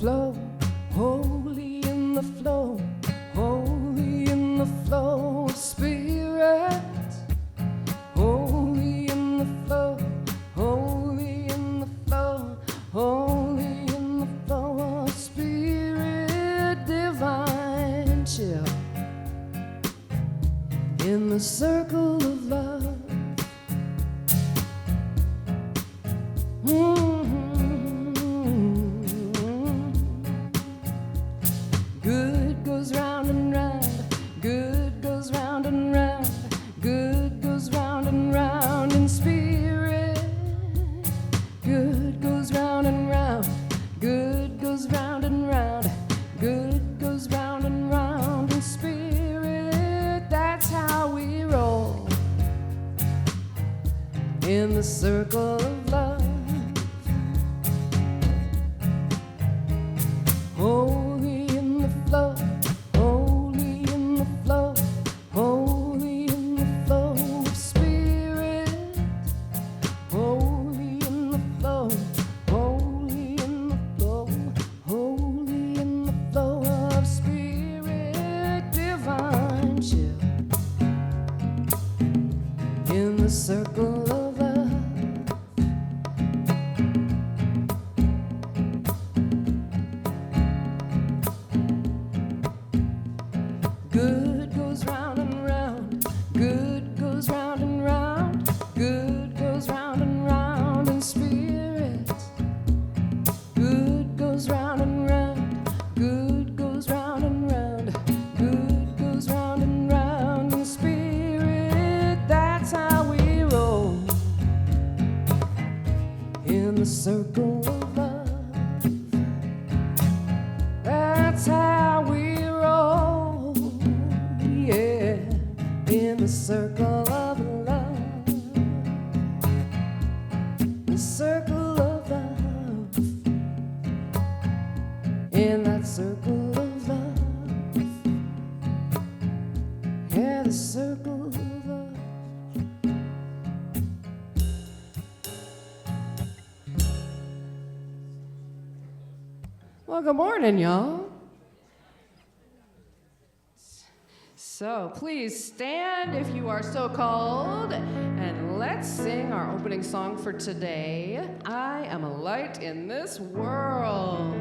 flow, holy in the flow, holy in the flow of spirit. Holy in the flow, holy in the flow, holy in the flow of spirit divine. Chill in the circle of love. Good goes round and round, good goes round and round, good goes round and round in spirit. Good goes round and round, good goes round and round, good goes round and round in spirit. That's how we roll in the circle of love. Holy in the flow, holy in the flow, holy in the flow of spirit. Holy in the flow, holy in the flow, holy in the flow of spirit divine. Chill in the circle of love. Good goes round and round, good goes round and round, good goes round and round in spirit. Good goes round and round, good goes round and round, good goes round and round in spirit. That's how we roll in the circle of love. That's how we roll, yeah, in the circle of love. The circle of love, in that circle of love, yeah, the circle of love. Well, good morning, y'all. So please stand if you are so called, and let's sing our opening song for today, I Am a Light in This World.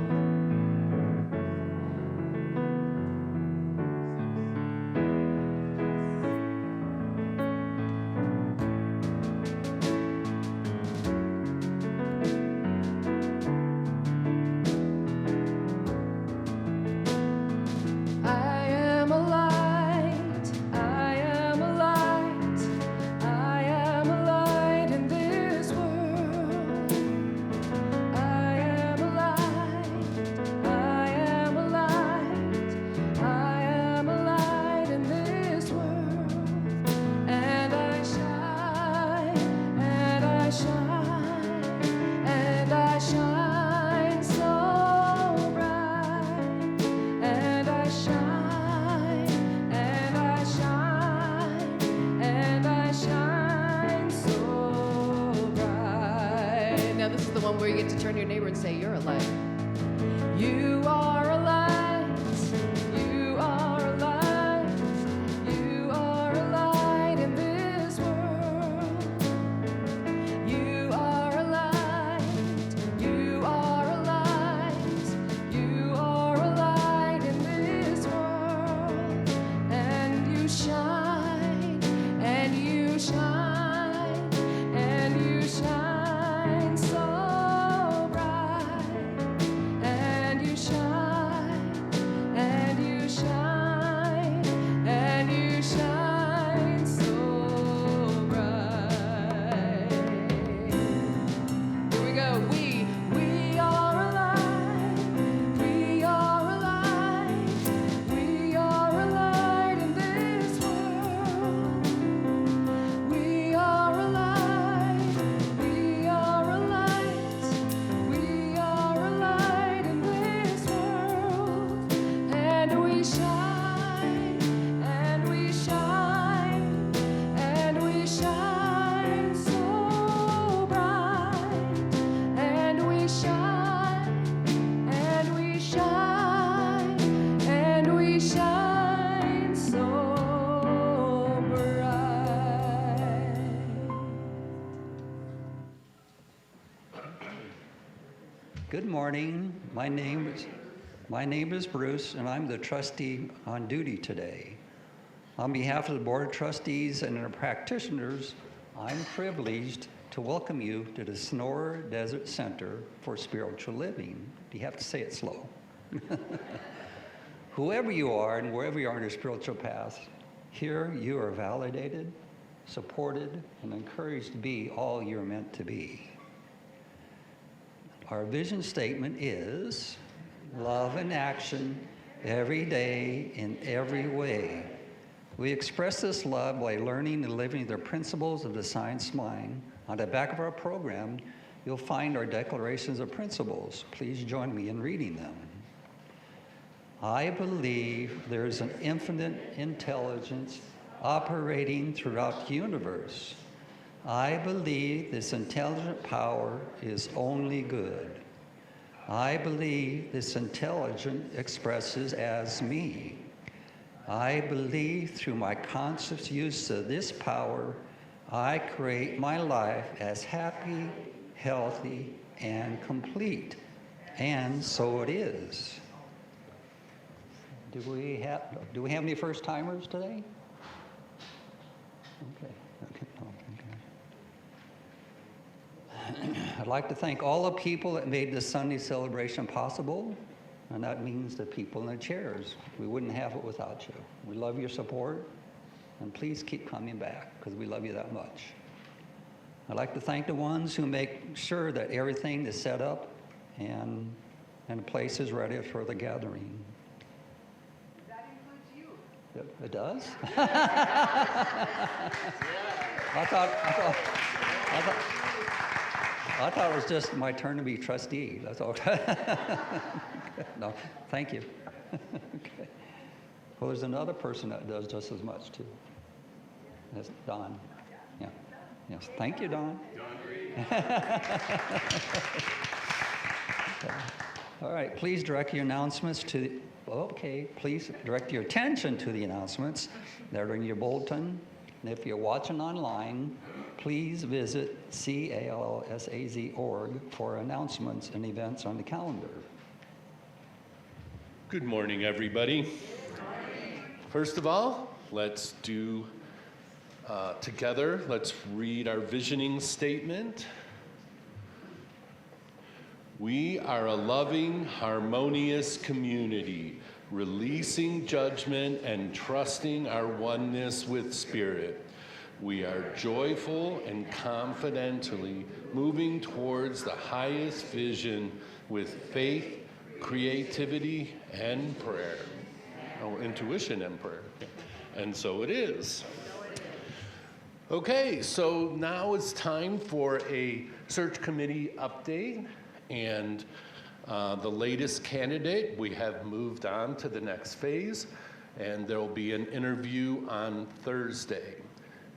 I am a light, I am a light, I am a light in this world. I am a light, I am a light, I am a light in this world. And I shine, and I shine, and I shine so bright. And I shine, and I shine, and I shine so bright. Now this is the one where you get to turn to your neighbor and say, you're a light. You are a light, you are a light, you are a light in this world. You are a light, you are a light, you are a light in this world. And you shine, and you shine, and you shine so bright. And you shine. Good morning. My name is Bruce, and I'm the trustee on duty today. On behalf of the Board of Trustees and our practitioners, I'm privileged to welcome you to the Sonoran Desert Center for Spiritual Living. You have to say it slow. Whoever you are and wherever you are in your spiritual path, here you are validated, supported, and encouraged to be all you're meant to be. Our vision statement is love in action every day in every way. We express this love by learning and living the principles of the science mind. On the back of our program, you'll find our declarations of principles. Please join me in reading them. I believe there is an infinite intelligence operating throughout the universe. I believe this intelligent power is only good. I believe this intelligence expresses as me. I believe through my conscious use of this power, I create my life as happy, healthy, and complete. And so it is. Do we have any first timers today? Okay. I'd like to thank all the people that made this Sunday celebration possible, and that means the people in the chairs. We wouldn't have it without you. We love your support, and please keep coming back, because we love you that much. I'd like to thank the ones who make sure that everything is set up and the place is ready for the gathering. That includes you. It does? I thought it was just my turn to be trustee. That's all. No, thank you. Okay. Well, there's another person that does just as much too. That's Don. Yeah. Yes. Thank you, Don. All right. Please direct your announcements to. Okay. Please direct your attention to the announcements that are in your bulletin. And if you're watching online, please visit calsaz.org for announcements and events on the calendar. Good morning, everybody. First of all, let's do together, let's read our visioning statement. We are a loving, harmonious community, releasing judgment and trusting our oneness with Spirit. We are joyful and confidently moving towards the highest vision with faith, creativity, and prayer. Oh, intuition and prayer. And so it is. Okay, so now it's time for a search committee update. And the latest candidate, we have moved on to the next phase. And there will be an interview on Thursday.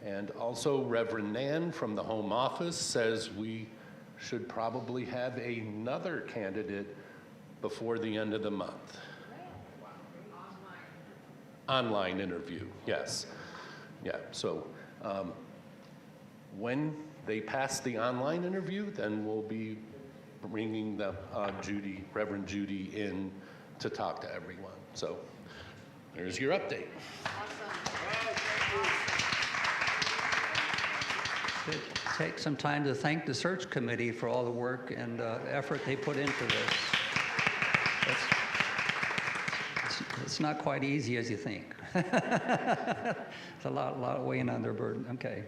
And also, Reverend Nan from the Home Office says we should probably have another candidate before the end of the month. Online interview, yes. Yeah, so when they pass the online interview, then we'll be bringing the Reverend Judy in to talk to everyone. So there's your update. Take some time to thank the search committee for all the work and effort they put into this. It's not quite easy as you think. It's a lot weighing on their burden. Okay.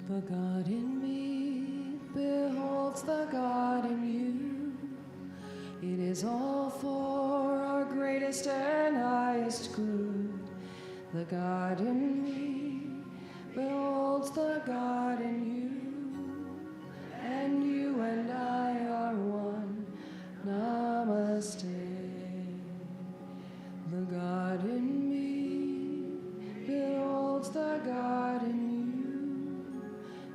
The God in me beholds the God in you. It is all for our greatest and highest good. The God in me beholds the God in you, and you and I are one. Namaste. The God in me beholds the God in you.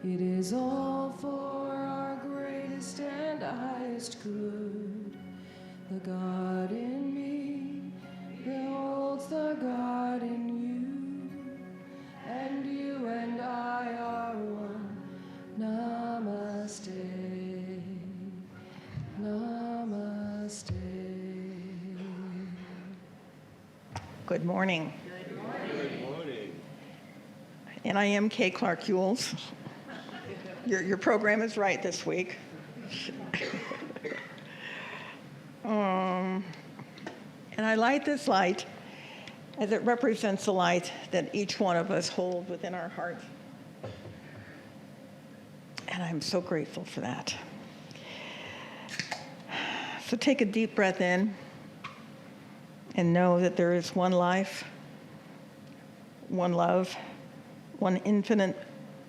It is all for our greatest and highest good. The God in me beholds the God in you, and you and I are one. Namaste. Namaste. Good morning. Good morning. And I am Kay Clark-Uhles. Your program is right this week. And I light this light as it represents the light that each one of us hold within our heart. And I'm so grateful for that. So take a deep breath in and know that there is one life, one love, one infinite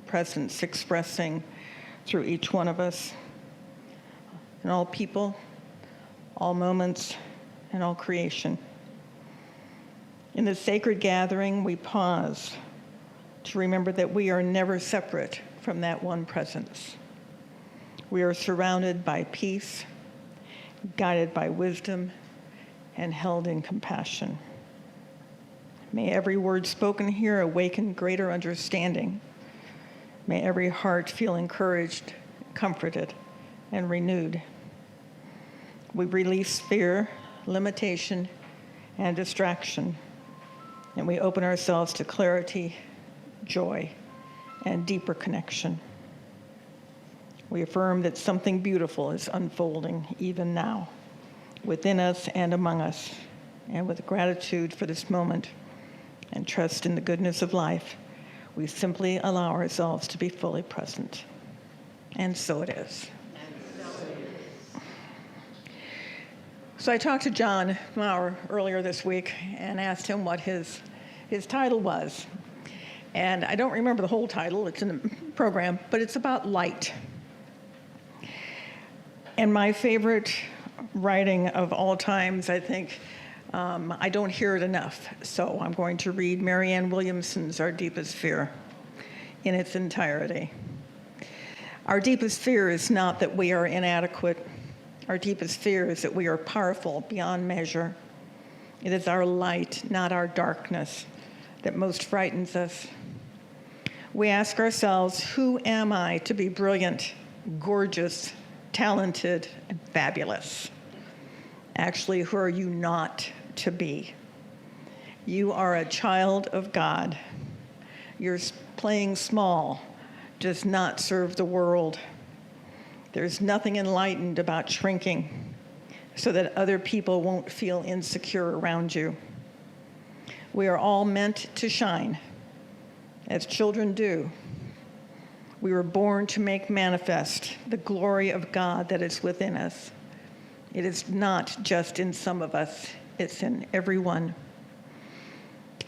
presence expressing through each one of us, in all people, all moments, and all creation. In this sacred gathering, we pause to remember that we are never separate from that one presence. We are surrounded by peace, guided by wisdom, and held in compassion. May every word spoken here awaken greater understanding. May every heart feel encouraged, comforted, and renewed. We release fear, limitation, and distraction, and we open ourselves to clarity, joy, and deeper connection. We affirm that something beautiful is unfolding even now, within us and among us, and with gratitude for this moment and trust in the goodness of life, we simply allow ourselves to be fully present. And so it is. So I talked to John Maurer earlier this week and asked him what his title was. And I don't remember the whole title, it's in the program, but it's about light. And my favorite writing of all times, I think, I don't hear it enough. So I'm going to read Marianne Williamson's Our Deepest Fear in its entirety. Our deepest fear is not that we are inadequate. Our deepest fear is that we are powerful beyond measure. It is our light, not our darkness, that most frightens us. We ask ourselves, who am I to be brilliant, gorgeous, talented, and fabulous? Actually, who are you not to be? You are a child of God. Your playing small does not serve the world. There's nothing enlightened about shrinking so that other people won't feel insecure around you. We are all meant to shine, as children do. We were born to make manifest the glory of God that is within us. It is not just in some of us, it's in everyone.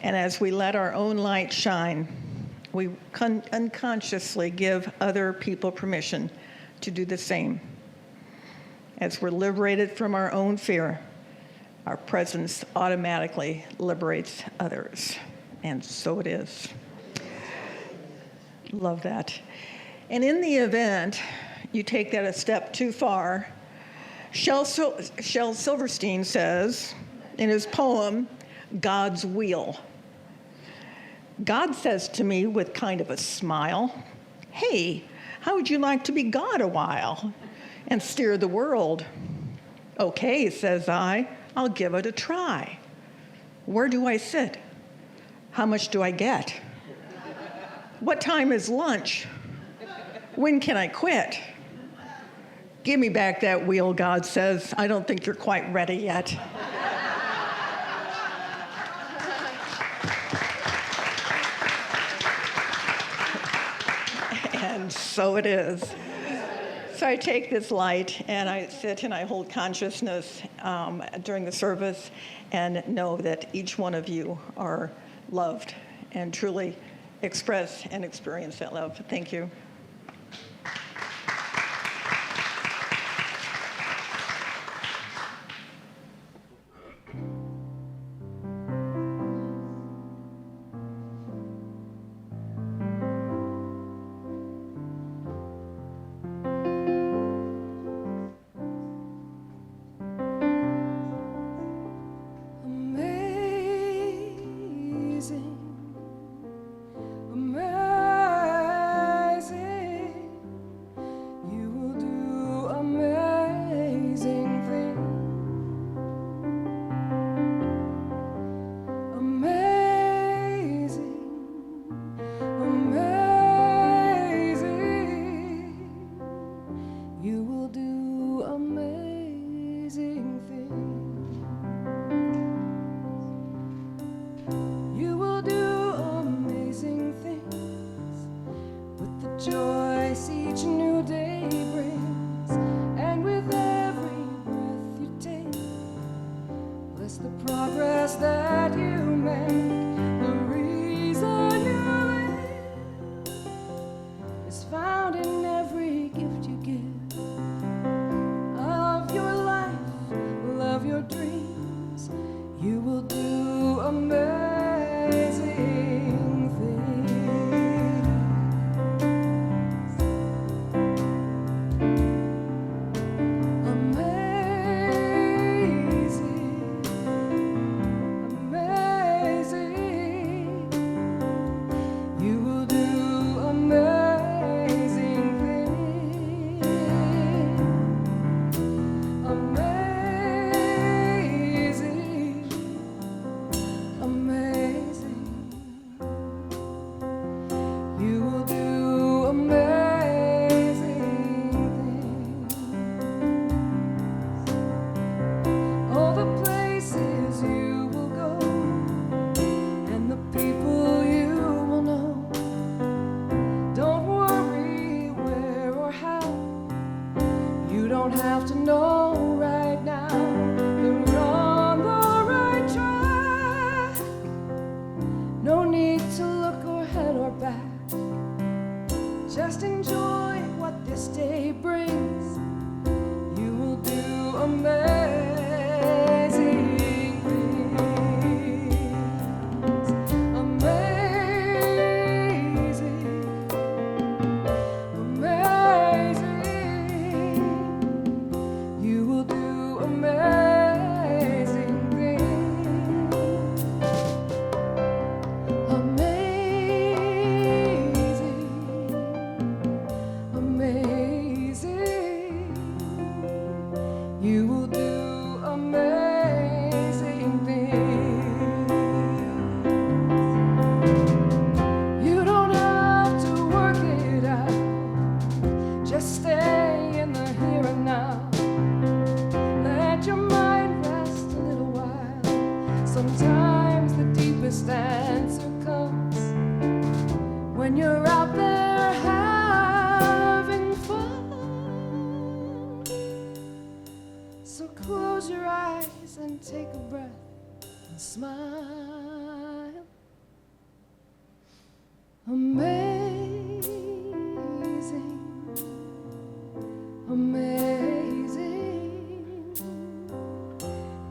And as we let our own light shine, we unconsciously give other people permission to do the same. As we're liberated from our own fear, our presence automatically liberates others. And so it is. Love that. And in the event you take that a step too far, Shel Silverstein says in his poem, God's Wheel, God says to me with kind of a smile, hey, how would you like to be God a while and steer the world? Okay, says I, I'll give it a try. Where do I sit? How much do I get? What time is lunch? When can I quit? Give me back that wheel, God says. I don't think you're quite ready yet. So it is. So I take this light and I sit and I hold consciousness during the service and know that each one of you are loved and truly express and experience that love. Thank you. Amazing, amazing, you will do amazing things. Amazing, amazing, you will do amazing things. You will do amazing things with the joys each new day brings, and with every breath you take, bless the progress that you make. The reason you live is found in every gift you give of your life, love your dreams. You will do amazing things. Amazing, amazing, you will do amazing things. Amazing, amazing, you will do amazing things. All the places you will go and the people you will know. Don't worry where or how, you don't have to know right now. You're on the right track. No need to look ahead or back. Just enjoy what this day brings. You will do amazing things. Amazing, amazing, you will do amazing things. Amazing, amazing, you will do amazing things. You don't have to work it out, just stay in the here and now. Let your mind rest a little while. Sometimes the deepest answer comes when you're out there having fun. So close your eyes and take a breath and smile. Amazing, amazing,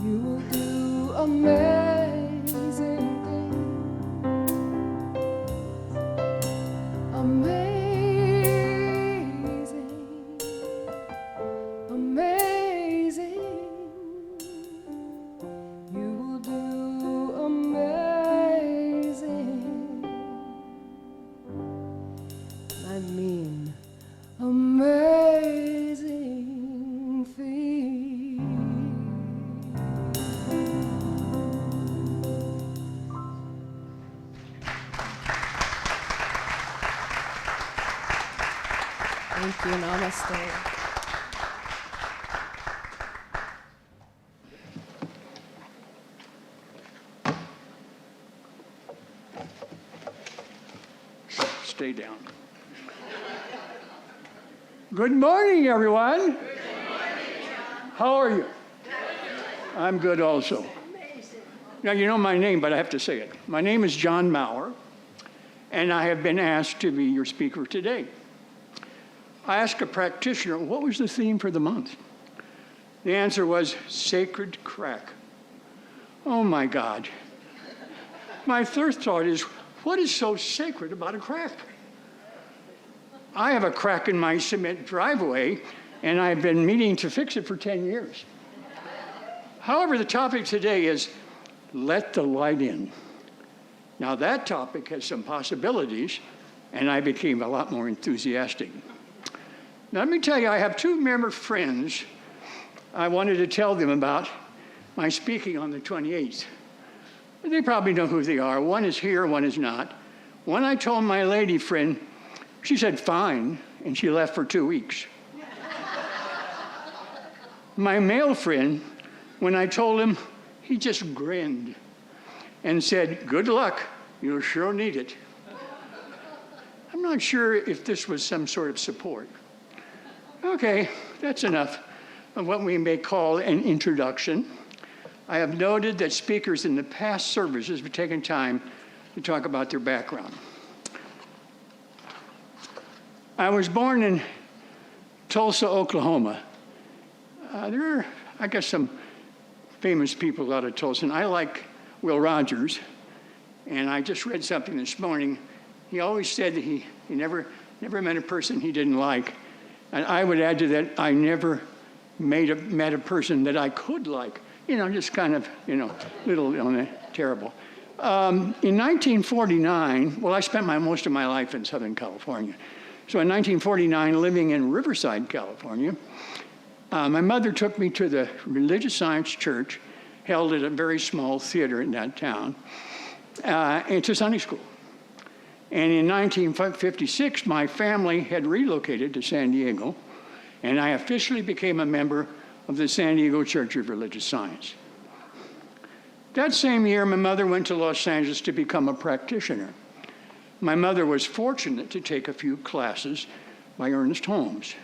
you will do amazing things. Amazing, amazing, you will do amazing. I mean, amazing things. Thank you. Namaste. Stay down. Good morning, everyone. Good morning, John. How are you? I'm good also. Now, you know my name, but I have to say it. My name is John Maurer, and I have been asked to be your speaker today. I asked a practitioner, what was the theme for the month? The answer was sacred Krech. Oh, my God. My first thought is, what is so sacred about a Krech? I have a crack in my cement driveway, and I've been meaning to fix it for 10 years. However, the topic today is let the light in. Now, that topic has some possibilities, and I became a lot more enthusiastic. Now, let me tell you, I have two member friends. I wanted to tell them about my speaking on the 28th. They probably know who they are. One is here, one is not. One I told my lady friend, she said, fine, and she left for 2 weeks. My male friend, when I told him, he just grinned and said, good luck, you'll sure need it. I'm not sure if this was some sort of support. Okay, that's enough of what we may call an introduction. I have noted that speakers in the past services have taken time to talk about their background. I was born in Tulsa, Oklahoma. There are, I guess, some famous people out of Tulsa, and I like Will Rogers, and I just read something this morning. He always said that he never met a person he didn't like, and I would add to that, I never met a person that I could like. Just kind of, little terrible. In 1949, well, I spent most of my life in Southern California. So in 1949, living in Riverside, California, my mother took me to the religious science church held at a very small theater in that town. It's a Sunday school. And in 1956, my family had relocated to San Diego, and I officially became a member of the San Diego Church of Religious Science. That same year, my mother went to Los Angeles to become a practitioner. My mother was fortunate to take a few classes by Ernest Holmes.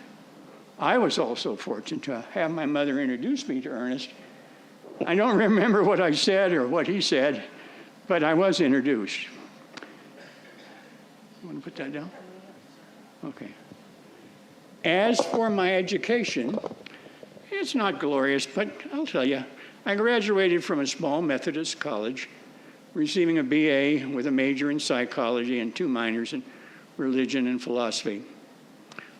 I was also fortunate to have my mother introduce me to Ernest. I don't remember what I said or what he said, but I was introduced. You want to put that down? Okay. As for my education, it's not glorious, but I'll tell you, I graduated from a small Methodist college, receiving a BA with a major in psychology and 2 minors in religion and philosophy.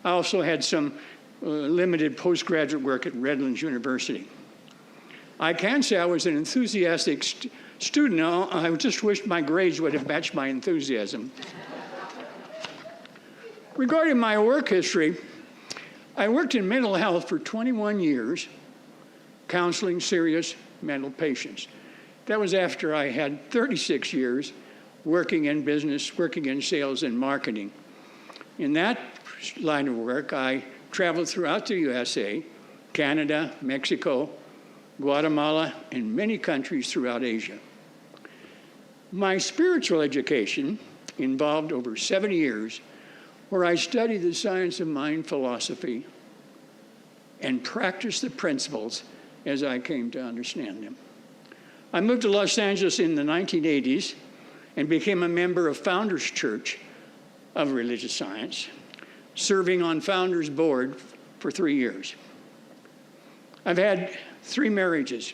I also had some limited postgraduate work at Redlands University. I can say I was an enthusiastic student. I just wished my grades would have matched my enthusiasm. Regarding my work history, I worked in mental health for 21 years, counseling serious mental patients. That was after I had 36 years working in business, working in sales and marketing. In that line of work, I traveled throughout the USA, Canada, Mexico, Guatemala, and many countries throughout Asia. My spiritual education involved over 7 years where I studied the science of mind philosophy and practiced the principles as I came to understand them. I moved to Los Angeles in the 1980s and became a member of Founders Church of Religious Science, serving on Founders Board for 3 years. I've had 3 marriages,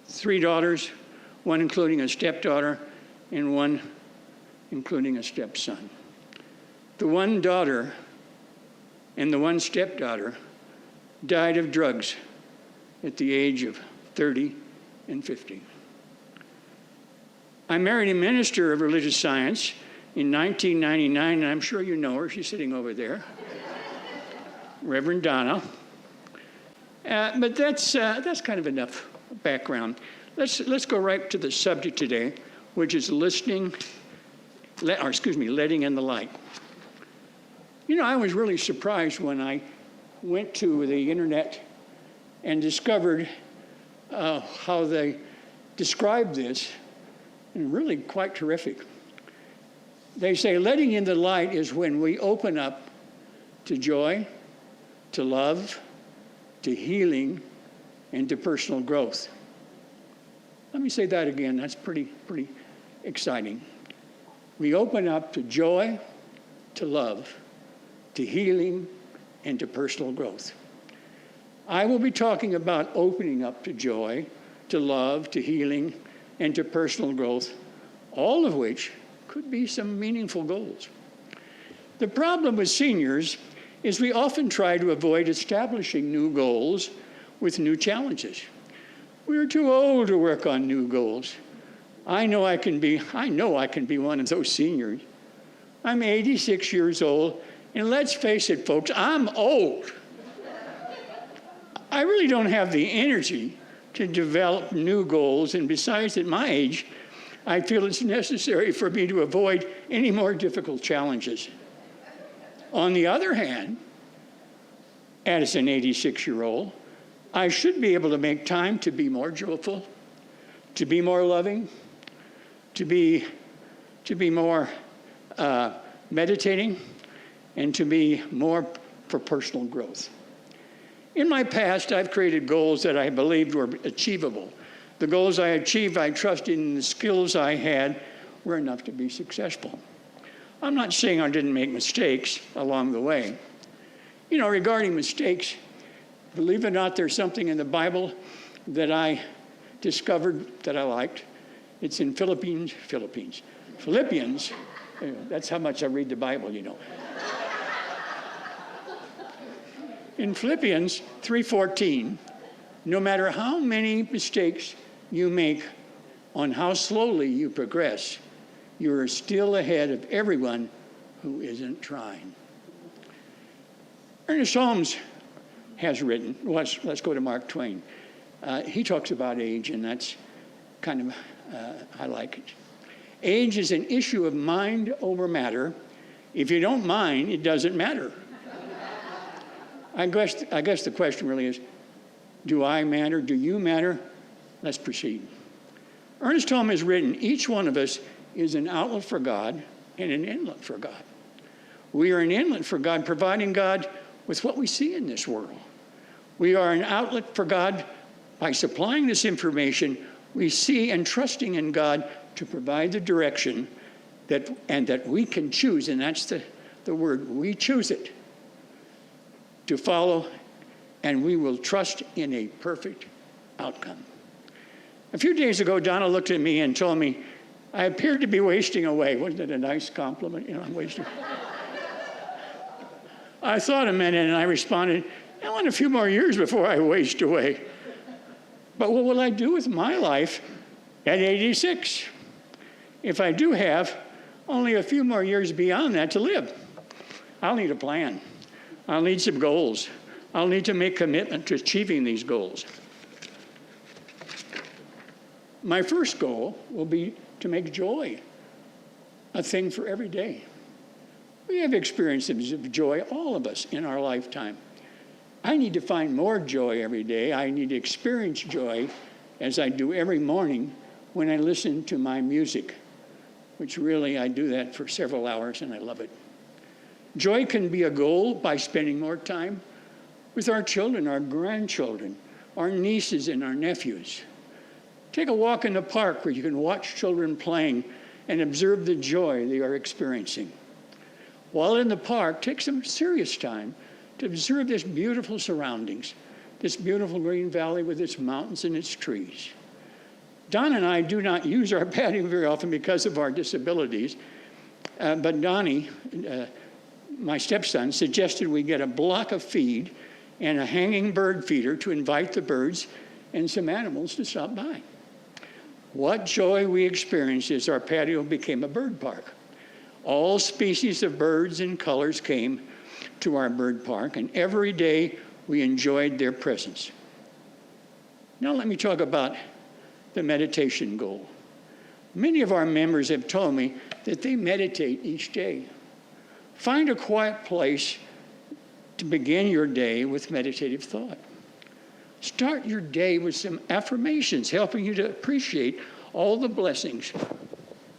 3 daughters, 1 including a stepdaughter and 1 including a stepson. The 1 daughter and the 1 stepdaughter died of drugs at the age of 30 and 50. I married a minister of religious science in 1999, and I'm sure you know her. She's sitting over there, Reverend Donna. But that's kind of enough background. Let's go right to the subject today, which is letting in the light. I was really surprised when I went to the internet and discovered how they describe this, and really quite terrific. They say letting in the light is when we open up to joy, to love, to healing, and to personal growth. Let me say that again. That's pretty exciting. We open up to joy, to love, to healing, and to personal growth. I will be talking about opening up to joy, to love, to healing, and to personal growth, all of which could be some meaningful goals. The problem with seniors is we often try to avoid establishing new goals with new challenges. We're too old to work on new goals. I know I can be one of those seniors. I'm 86 years old, and let's face it, folks, I'm old. I really don't have the energy to develop new goals, and besides, at my age, I feel it's necessary for me to avoid any more difficult challenges. On the other hand, as an 86-year-old, I should be able to make time to be more joyful, to be more loving, to be more meditating, and to be more for personal growth. In my past, I've created goals that I believed were achievable. The goals I achieved, I trusted in the skills I had were enough to be successful. I'm not saying I didn't make mistakes along the way. You know, regarding mistakes, believe it or not, there's something in the Bible that I discovered that I liked. It's in Philippians. That's how much I read the Bible, you know. In Philippians 3:14, no matter how many mistakes you make on how slowly you progress, you are still ahead of everyone who isn't trying. Ernest Holmes has written, let's go to Mark Twain. He talks about age, and that's kind of, I like it. Age is an issue of mind over matter. If you don't mind, it doesn't matter. I guess the question really is, do I matter? Do you matter? Let's proceed. Ernest Holmes has written, each one of us is an outlet for God and an inlet for God. We are an inlet for God, providing God with what we see in this world. We are an outlet for God by supplying this information we see and trusting in God to provide the direction that we can choose, and that's the word, we choose it, to follow, and we will trust in a perfect outcome. A few days ago, Donna looked at me and told me I appeared to be wasting away. Wasn't it a nice compliment? You know, I'm wasting. I thought a minute and I responded, I want a few more years before I waste away. But what will I do with my life at 86 if I do have only a few more years beyond that to live? I'll need a plan. I'll need some goals. I'll need to make commitment to achieving these goals. My first goal will be to make joy a thing for every day. We have experiences of joy, all of us, in our lifetime. I need to find more joy every day. I need to experience joy as I do every morning when I listen to my music, which really I do that for several hours and I love it. Joy can be a goal by spending more time with our children, our grandchildren, our nieces and our nephews. Take a walk in the park where you can watch children playing and observe the joy they are experiencing. While in the park, take some serious time to observe this beautiful surroundings, this beautiful green valley with its mountains and its trees. Donna and I do not use our patio very often because of our disabilities, but Donnie, my stepson, suggested we get a block of feed and a hanging bird feeder to invite the birds and some animals to stop by. What joy we experienced as our patio became a bird park. All species of birds and colors came to our bird park, and every day we enjoyed their presence. Now let me talk about the meditation goal. Many of our members have told me that they meditate each day. Find a quiet place to begin your day with meditative thought. Start your day with some affirmations, helping you to appreciate all the blessings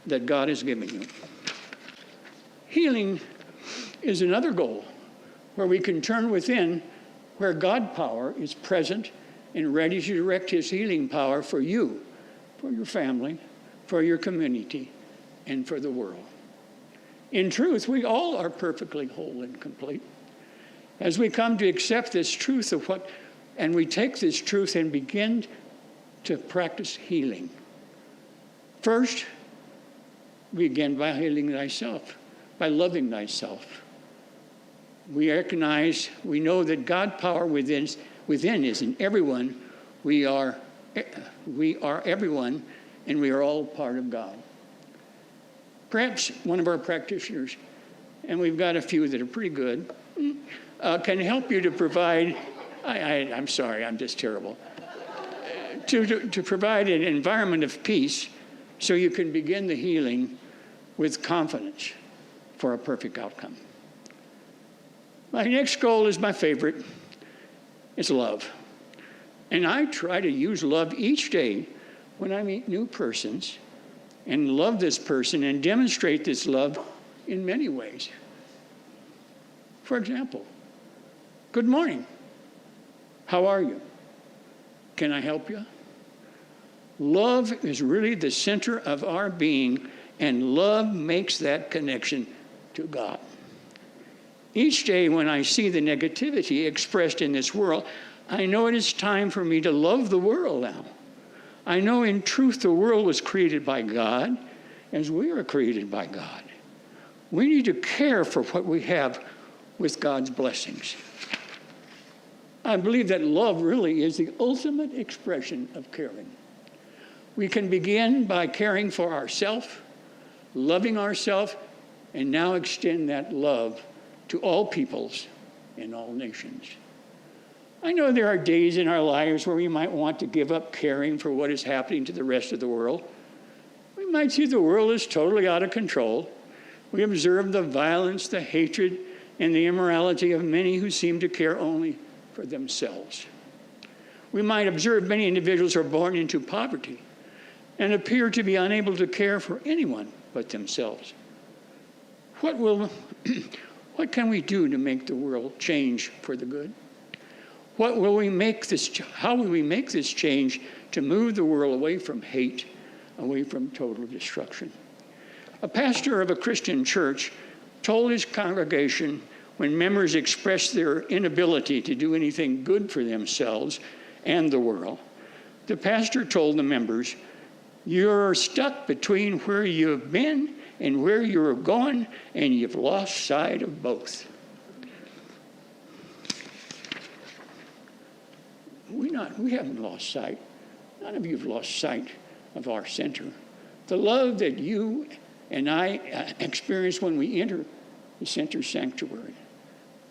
that God has given you. Healing is another goal. where we can turn within, where God power is present and ready to direct his healing power for you, for your family, for your community, and for the world. In truth, we all are perfectly whole and complete. As we come to accept this truth and we take this truth and begin to practice healing. First, we begin by healing thyself, by loving thyself. We know that God power within is in everyone. We are everyone, and we are all part of God. Perhaps one of our practitioners, and we've got a few that are pretty good, can help you to provide, I'm sorry, I'm just terrible, to provide an environment of peace so you can begin the healing with confidence for a perfect outcome. My next goal is my favorite. It's love. And I try to use love each day when I meet new persons and love this person and demonstrate this love in many ways. For example, good morning. How are you? Can I help you? Love is really the center of our being, and love makes that connection to God. Each day when I see the negativity expressed in this world, I know it is time for me to love the world now. I know in truth the world was created by God as we are created by God. We need to care for what we have with God's blessings. I believe that love really is the ultimate expression of caring. We can begin by caring for ourselves, loving ourselves, and now extend that love to all peoples and all nations. I know there are days in our lives where we might want to give up caring for what is happening to the rest of the world. We might see the world is totally out of control. We observe the violence, the hatred, and the immorality of many who seem to care only for themselves. We might observe many individuals who are born into poverty and appear to be unable to care for anyone but themselves. What can we do to make the world change for the good? How will we make this change to move the world away from hate, away from total destruction? A pastor of a Christian church told his congregation when members expressed their inability to do anything good for themselves and the world, the pastor told the members, "You're stuck between where you've been and where you're going, and you've lost sight of both." We haven't lost sight. None of you have lost sight of our center. The love that you and I experience when we enter the center sanctuary.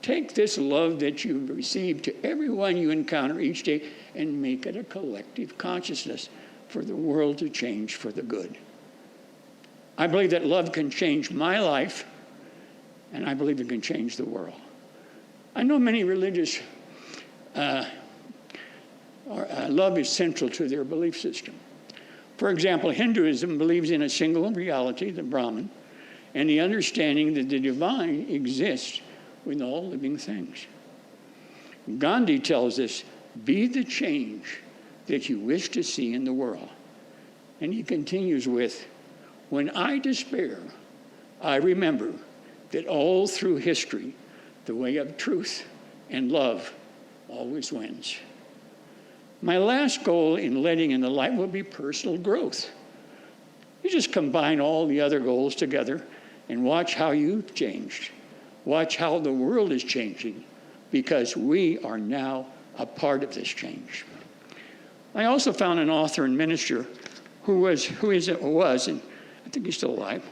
Take this love that you've received to everyone you encounter each day and make it a collective consciousness for the world to change for the good. I believe that love can change my life, and I believe it can change the world. I know many religious love is central to their belief system. For example, Hinduism believes in a single reality, the Brahman, and the understanding that the divine exists with all living things. Gandhi tells us, "Be the change that you wish to see in the world." And he continues with, "When I despair, I remember that all through history, the way of truth and love always wins." My last goal in letting in the light will be personal growth. You just combine all the other goals together and watch how you've changed. Watch how the world is changing, because we are now a part of this change. I also found an author and minister who was, and I think he's still alive,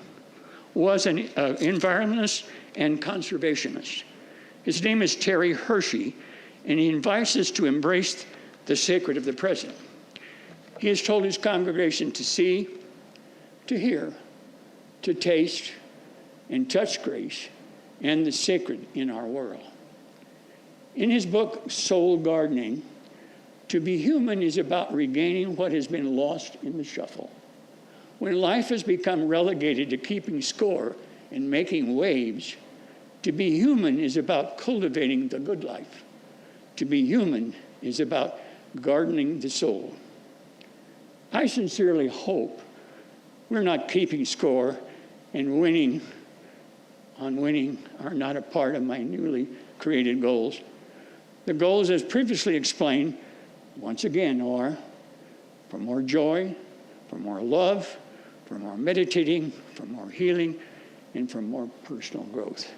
was an environmentalist and conservationist. His name is Terry Hershey, and he invites us to embrace the sacred of the present. He has told his congregation to see, to hear, to taste, and touch grace and the sacred in our world. In his book, Soul Gardening, to be human is about regaining what has been lost in the shuffle. When life has become relegated to keeping score and making waves, To be human is about cultivating the good life. To be human is about gardening the soul. I sincerely hope we're not keeping score and winning are not a part of my newly created goals. The goals, as previously explained, once again are for more joy, for more love, for more meditating, for more healing, and for more personal growth.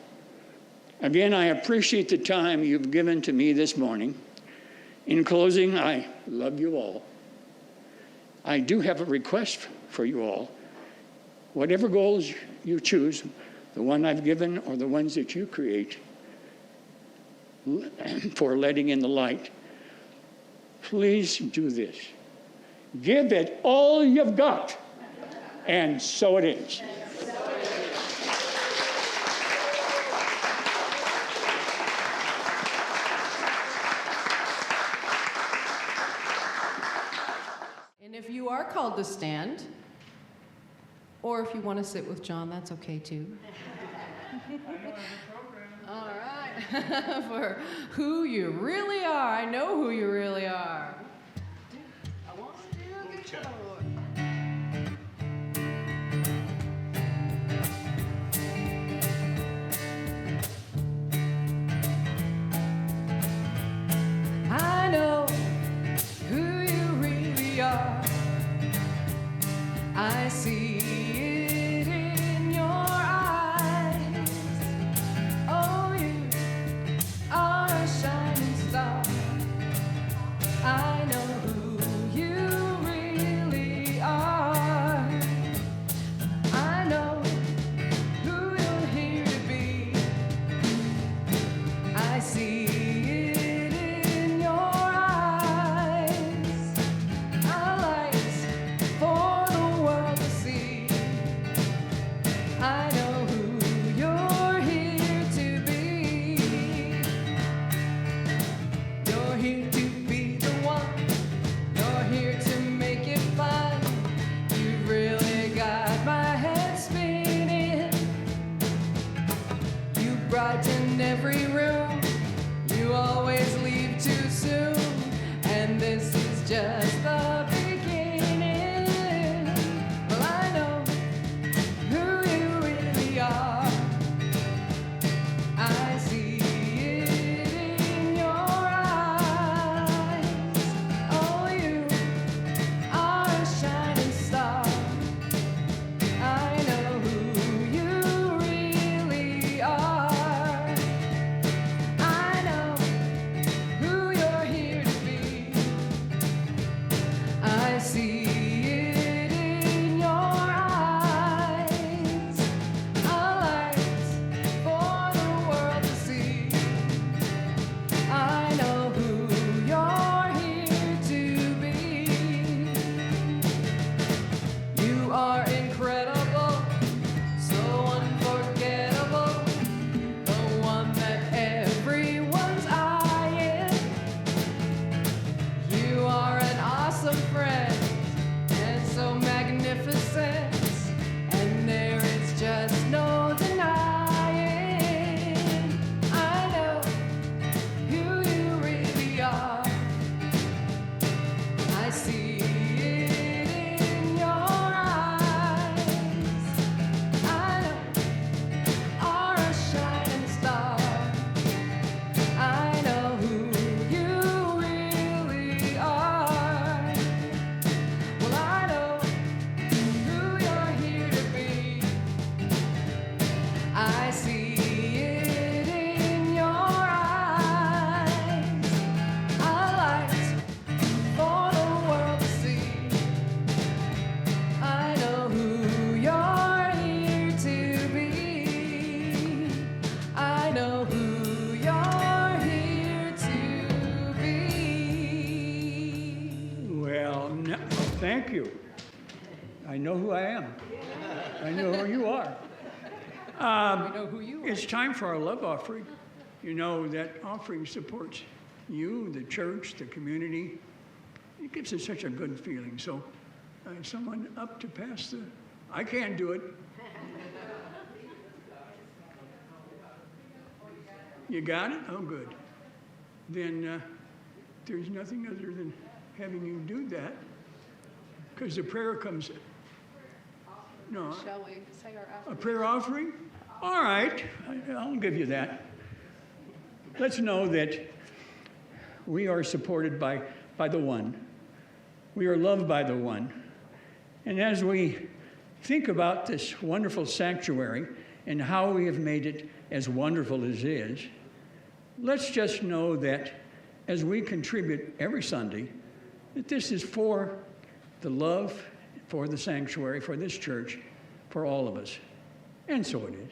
Again, I appreciate the time you've given to me this morning. In closing, I love you all. I do have a request for you all. Whatever goals you choose, the one I've given or the ones that you create for letting in the light, please do this. Give it all you've got. And so it is. And if you are called to stand, or if you want to sit with John, that's okay too. All right. For who you really are. I know who you really are. I want to get I know who you really are. I see it in your eyes. Oh, you are a shining star. I know who you really are. I know who you're here to be. I see it in your eyes. A light for the world to see. I know who you're here to be. You're here to be the one. You're here to make it fun. You've really got my head spinning. You brighten every room. You always leave too soon. And this is just the beginning. Well, I know who you really are. I see it in your eyes. Oh, you are a shining star. I know who you really are. I know who you're here to be. I see it in your eyes. A light for the world to see. I know who you're here to be. You are incredible, so unforgettable, the one that everyone's eyeing. You are an awesome friend, and so magnificent, and there is just no denying. I know who you really are. I see it in your eyes. I know are a shining star. I know who you really are. Well, I know who you're here to be. I see it in your eyes. A light for the world to see. I know who you're here to be. I know who you're here to be. Well, no, thank you. I know who I am. I know who you are. We know who you are. It's time for our love offering. You know, that offering supports you, the church, the community. It gives us such a good feeling. So, someone up to pass the... I can't do it. You got it? Oh, good. Then there's nothing other than having you do that, because the prayer comes. No. Shall we say our A prayer offering? All right, I'll give you that. Let's know that we are supported by the one. We are loved by the one. And as we think about this wonderful sanctuary and how we have made it as wonderful as it is, let's just know that as we contribute every Sunday, that this is for the love, for the sanctuary, for this church, for all of us. And so it is.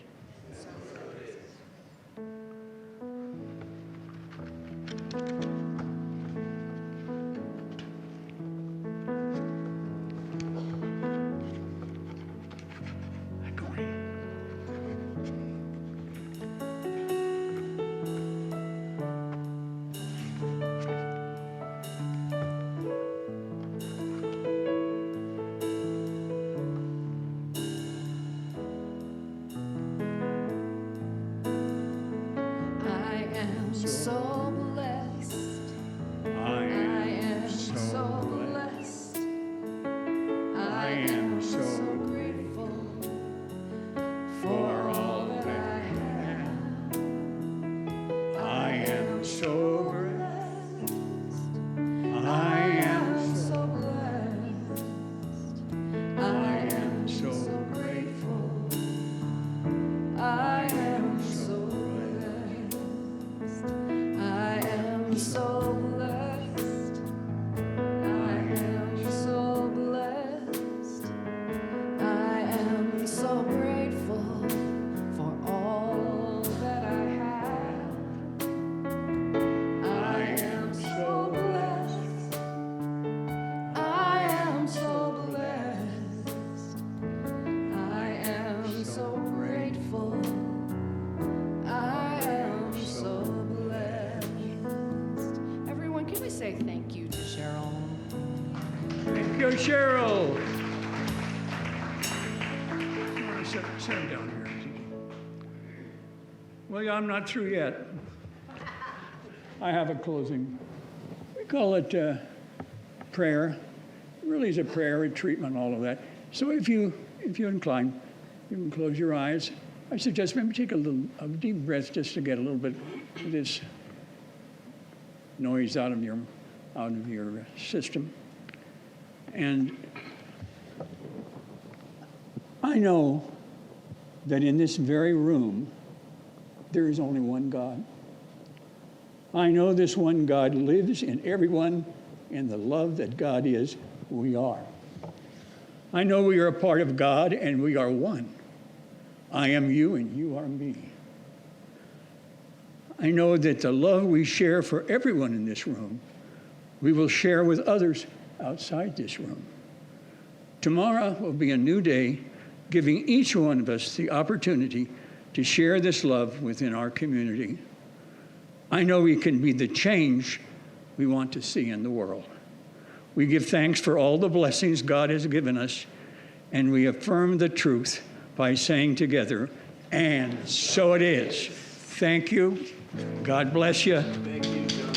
So blessed. I am so blessed. I am so grateful for all that I have. I am so blessed. I am so blessed. I am so grateful. I am so so blessed. I am so blessed. I am so grateful for all that I have. I am so blessed. I am so blessed. I am so grateful. I am so blessed. Can we say thank you to Sheryl? Thank you, Sheryl. Sit him down here. Well, I'm not through yet. I have a closing. We call it prayer. It really is a prayer, a treatment, all of that. So if you incline, you can close your eyes. I suggest maybe take a deep breath just to get a little bit of this noise out of your system. And I know that in this very room, there is only one God. I know this one God lives in everyone, and the love that God is, we are. I know we are a part of God, and we are one. I am you, and you are me. I know that the love we share for everyone in this room, we will share with others outside this room. Tomorrow will be a new day, giving each one of us the opportunity to share this love within our community. I know we can be the change we want to see in the world. We give thanks for all the blessings God has given us, and we affirm the truth by saying together, and so it is. Thank you. God bless you. Thank you, John.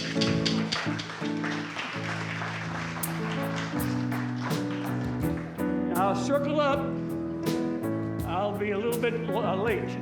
I'll circle up. I'll be a little bit late.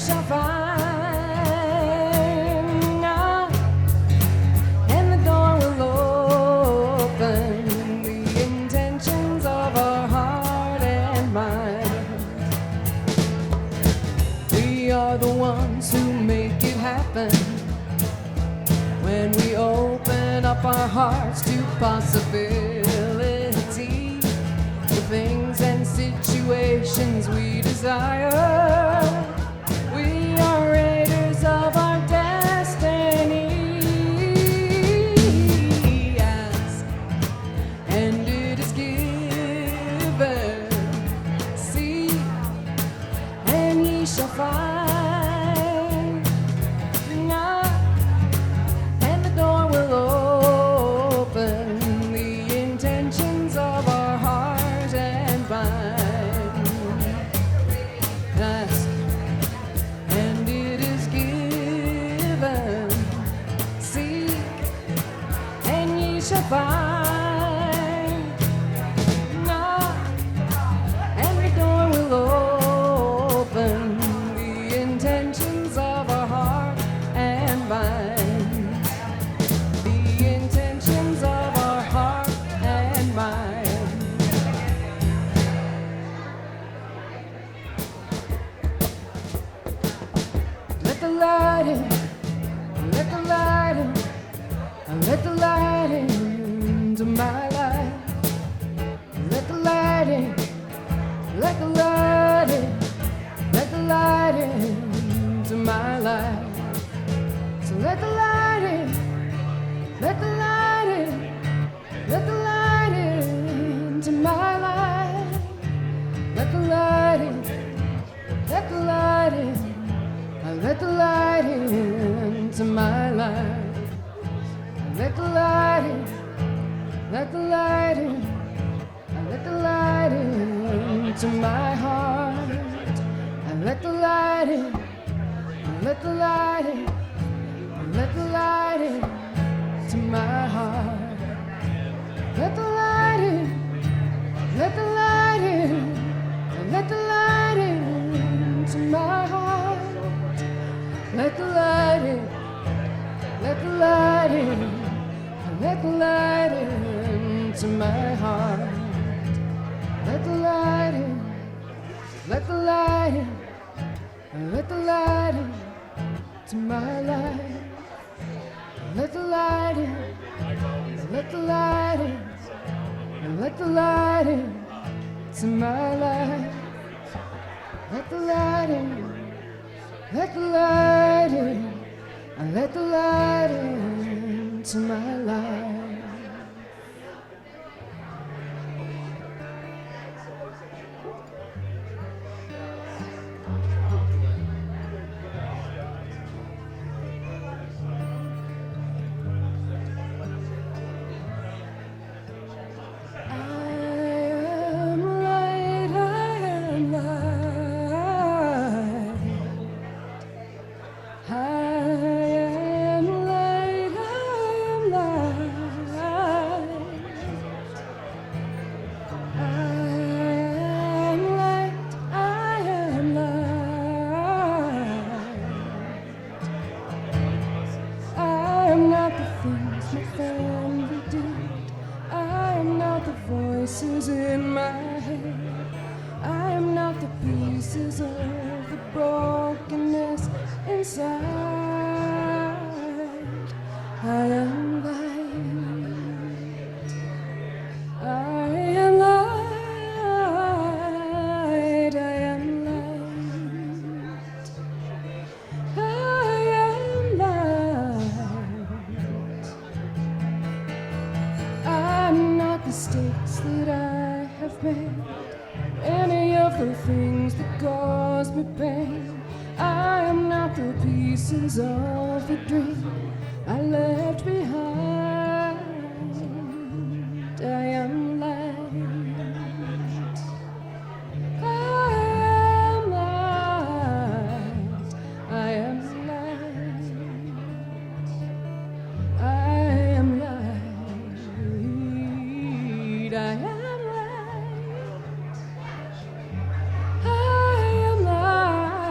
shall find. Knock, and the door will open. The intentions of our heart and mind. We are the ones who make it happen. When we open up our hearts to possibility, the things and situations we desire, we are raiders of our destiny. Ask, and it is given. Seek, and ye shall find. Knock, and the door will open. The intentions of our heart and mind. Ask, and it is given. Seek, and ye shall find. Knock, and the door will open. The intentions of our heart and mind. The intentions of our heart and mind. Let the light in, let the light in, let the light into my life. Let the light in, let the light in, let the light into my life. So let the light in, let the light in, let the light into my life. Let the light in, let the light in, let the light into my life. Let the light in, let the light in, let the light into my heart. And let the light in, let the light in, let the light in to my heart. Let the light in, let the light in, let the light in to my heart. Let the light in, let the light in, let the light in to my heart. Let the light in, let the light in, let the light in to my life. Let the light in, let the light in, let the light in to my life. Let the light in, let the light in, let the light in to my life. Voices in my head, I am not the pieces of the brokenness inside. I am light, I am light, I am light, I am light. I'm not the mistakes that I have made, any of the things that cause me pain. I am not the pieces of the dream I left behind. I am light, I am light, I am light, I am light, I am light. I am light,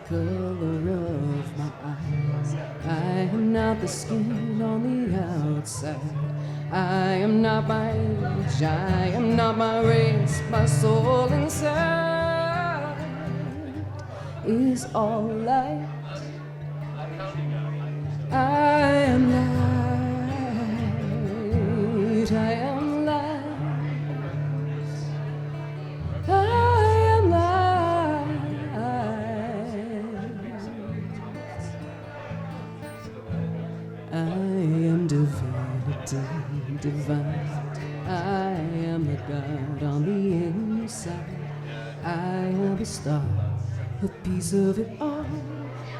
color of my eyes. I am not the skin on the outside. I am not my age, I am not my race. My soul inside is all light. I am light, I am light. I am light. I am divinity, divine. I am the God on the inside. I am a star, a piece of it all.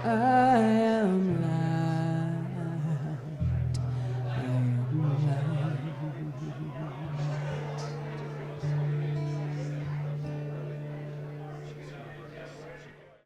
I am light.